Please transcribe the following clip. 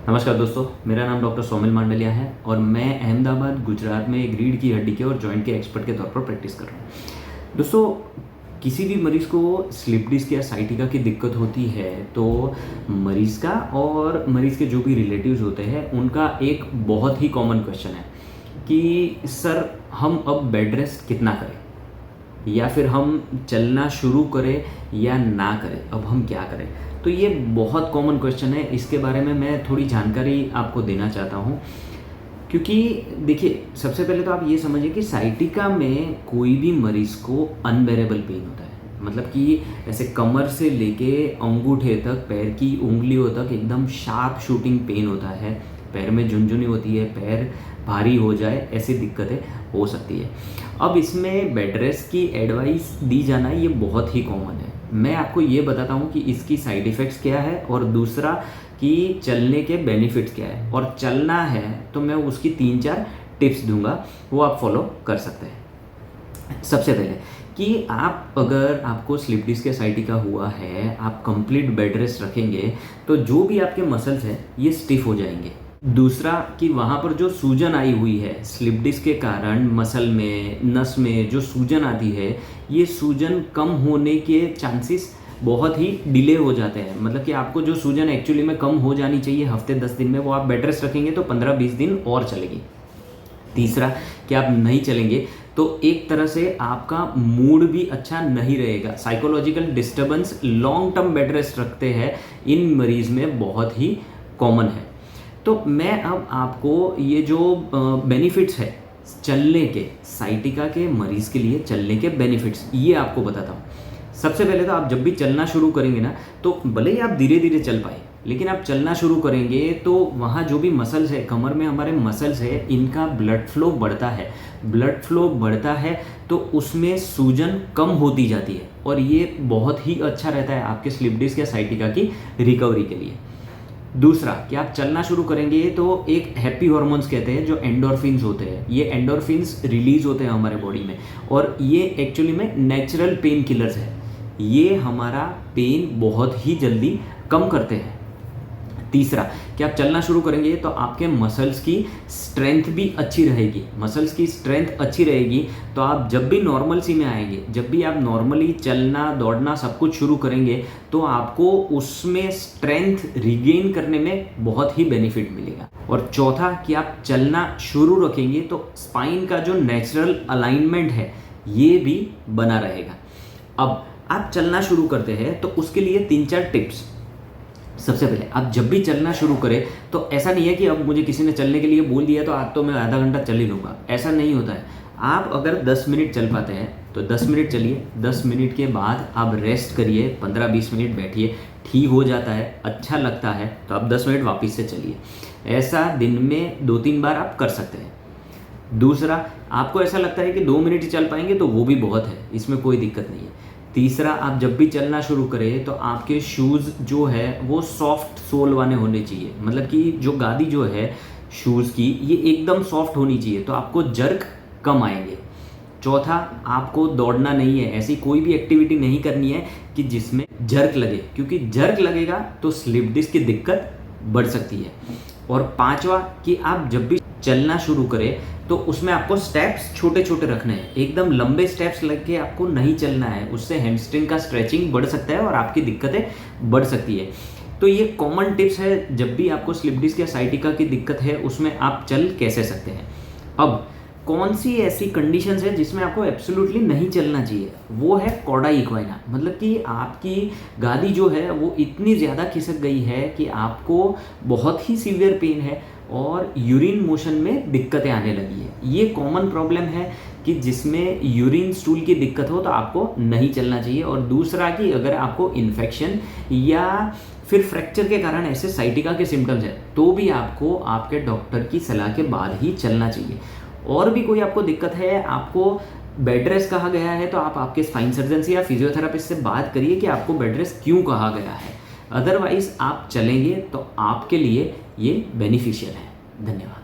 नमस्कार दोस्तों, मेरा नाम डॉक्टर सोमिल मांडलिया है और मैं अहमदाबाद गुजरात में एक रीढ़ की हड्डी के और जॉइंट के एक्सपर्ट के तौर पर प्रैक्टिस कर रहा हूँ। दोस्तों, किसी भी मरीज़ को स्लिप डिस्क या साइटिका की दिक्कत होती है तो मरीज़ का और मरीज़ के जो भी रिलेटिव्स होते हैं उनका एक बहुत ही कॉमन क्वेश्चन है कि सर हम अब बेड रेस्ट कितना करें या फिर हम चलना शुरू करें या ना करें, अब हम क्या करें। तो ये बहुत कॉमन क्वेश्चन है। इसके बारे में मैं थोड़ी जानकारी आपको देना चाहता हूँ, क्योंकि देखिए, सबसे पहले तो आप ये समझिए कि साइटिका में कोई भी मरीज़ को अनबेरेबल पेन होता है। मतलब कि ऐसे कमर से लेके अंगूठे तक, पैर की उंगलियों तक एकदम शार्प शूटिंग पेन होता है, पैर में झुनझुनी होती है, पैर भारी हो जाए, ऐसी दिक्कतें हो सकती है। अब इसमें बेड रेस्ट की एडवाइस दी जाना ये बहुत ही कॉमन है। मैं आपको ये बताता हूँ कि इसकी साइड इफ़ेक्ट्स क्या है और दूसरा कि चलने के बेनिफिट्स क्या है, और चलना है तो मैं उसकी 3-4 टिप्स दूंगा, वो आप फॉलो कर सकते हैं। सबसे पहले कि अगर आपको स्लिप डिस्क या साइटिका हुआ है, आप कंप्लीट बेड रेस्ट रखेंगे तो जो भी आपके मसल्स हैं ये स्टिफ हो जाएंगे। दूसरा कि वहाँ पर जो सूजन आई हुई है स्लिप डिस्क के कारण, मसल में, नस में जो सूजन आती है, ये सूजन कम होने के चांसेस बहुत ही डिले हो जाते हैं। मतलब कि आपको जो सूजन एक्चुअली में कम हो जानी चाहिए हफ्ते 10 दिन में, वो आप बेड रेस्ट रखेंगे तो 15-20 दिन और चलेगी। तीसरा कि आप नहीं चलेंगे तो एक तरह से आपका मूड भी अच्छा नहीं रहेगा। Psychological disturbance long term bed rest रखते हैं इन मरीज़ में बहुत ही कॉमन है। तो मैं अब आपको ये जो बेनिफिट्स है चलने के, साइटिका के मरीज़ के लिए चलने के बेनिफिट्स, ये आपको बताता हूँ। सबसे पहले तो आप जब भी चलना शुरू करेंगे ना, तो भले ही आप धीरे धीरे चल पाए, लेकिन आप चलना शुरू करेंगे तो वहाँ जो भी मसल्स है, कमर में हमारे मसल्स है, इनका ब्लड फ्लो बढ़ता है। ब्लड फ्लो बढ़ता है तो उसमें सूजन कम होती जाती है, और ये बहुत ही अच्छा रहता है आपके स्लिप डिस्क या साइटिका की रिकवरी के लिए। दूसरा कि आप चलना शुरू करेंगे तो एक हैप्पी हार्मोन्स कहते हैं जो एंडोर्फिन्स होते हैं, ये एंडोर्फिन्स रिलीज होते हैं हमारे बॉडी में, और ये एक्चुअली में नेचुरल पेन किलर्स है। ये हमारा पेन बहुत ही जल्दी कम करते हैं। तीसरा कि आप चलना शुरू करेंगे तो आपके मसल्स की स्ट्रेंथ भी अच्छी रहेगी। मसल्स की स्ट्रेंथ अच्छी रहेगी तो आप जब भी नॉर्मल सी में आएंगे, जब भी आप नॉर्मली चलना दौड़ना सब कुछ शुरू करेंगे, तो आपको उसमें स्ट्रेंथ रिगेन करने में बहुत ही बेनिफिट मिलेगा। और चौथा कि आप चलना शुरू रखेंगे तो स्पाइन का जो नेचुरल अलाइनमेंट है ये भी बना रहेगा। अब आप चलना शुरू करते हैं तो उसके लिए 3-4 टिप्स। सबसे पहले आप जब भी चलना शुरू करें तो ऐसा नहीं है कि अब मुझे किसी ने चलने के लिए बोल दिया तो आज तो मैं आधा घंटा चल ही लूँगा, ऐसा नहीं होता है। आप अगर 10 मिनट चल पाते हैं तो 10 मिनट चलिए, 10 मिनट के बाद आप रेस्ट करिए, 15-20 मिनट बैठिए, ठीक हो जाता है, अच्छा लगता है तो आप 10 मिनट वापस से चलिए। ऐसा दिन में 2-3 बार आप कर सकते हैं। दूसरा, आपको ऐसा लगता है कि 2 मिनट ही चल पाएंगे तो वो भी बहुत है, इसमें कोई दिक्कत नहीं है। तीसरा, आप जब भी चलना शुरू करें तो आपके शूज़ जो है वो सॉफ्ट सोल वाले होने चाहिए। मतलब कि जो गादी जो है शूज़ की, ये एकदम सॉफ्ट होनी चाहिए तो आपको जर्क कम आएंगे। चौथा, आपको दौड़ना नहीं है, ऐसी कोई भी एक्टिविटी नहीं करनी है कि जिसमें जर्क लगे, क्योंकि जर्क लगेगा तो स्लिप डिस्क की दिक्कत बढ़ सकती है। और पांचवा कि आप जब भी चलना शुरू करें तो उसमें आपको स्टेप्स छोटे छोटे रखने हैं, एकदम लंबे स्टेप्स लग के आपको नहीं चलना है, उससे हैमस्ट्रिंग का स्ट्रेचिंग बढ़ सकता है और आपकी दिक्कतें बढ़ सकती है। तो ये कॉमन टिप्स है, जब भी आपको स्लिप डिस्क या साइटिका की दिक्कत है उसमें आप चल कैसे सकते हैं। अब कौन सी ऐसी कंडीशंस है जिसमें आपको एब्सोल्युटली नहीं चलना चाहिए, वो है कॉर्डा इक्वाइना। मतलब कि आपकी गादी जो है वो इतनी ज़्यादा खिसक गई है कि आपको बहुत ही सीवियर पेन है और यूरिन मोशन में दिक्कतें आने लगी है। ये कॉमन प्रॉब्लम है कि जिसमें यूरिन स्टूल की दिक्कत हो तो आपको नहीं चलना चाहिए। और दूसरा कि अगर आपको इन्फेक्शन या फिर फ्रैक्चर के कारण ऐसे साइटिका के सिम्टम्स हैं तो भी आपको आपके डॉक्टर की सलाह के बाद ही चलना चाहिए। और भी कोई आपको दिक्कत है, आपको बेड रेस्ट कहा गया है, तो आप आपके स्पाइन सर्जन से या फिजियोथेरापिस्ट से बात करिए कि आपको बेड रेस्ट क्यों कहा गया है। अदरवाइज आप चलेंगे तो आपके लिए ये बेनिफिशियल है। धन्यवाद।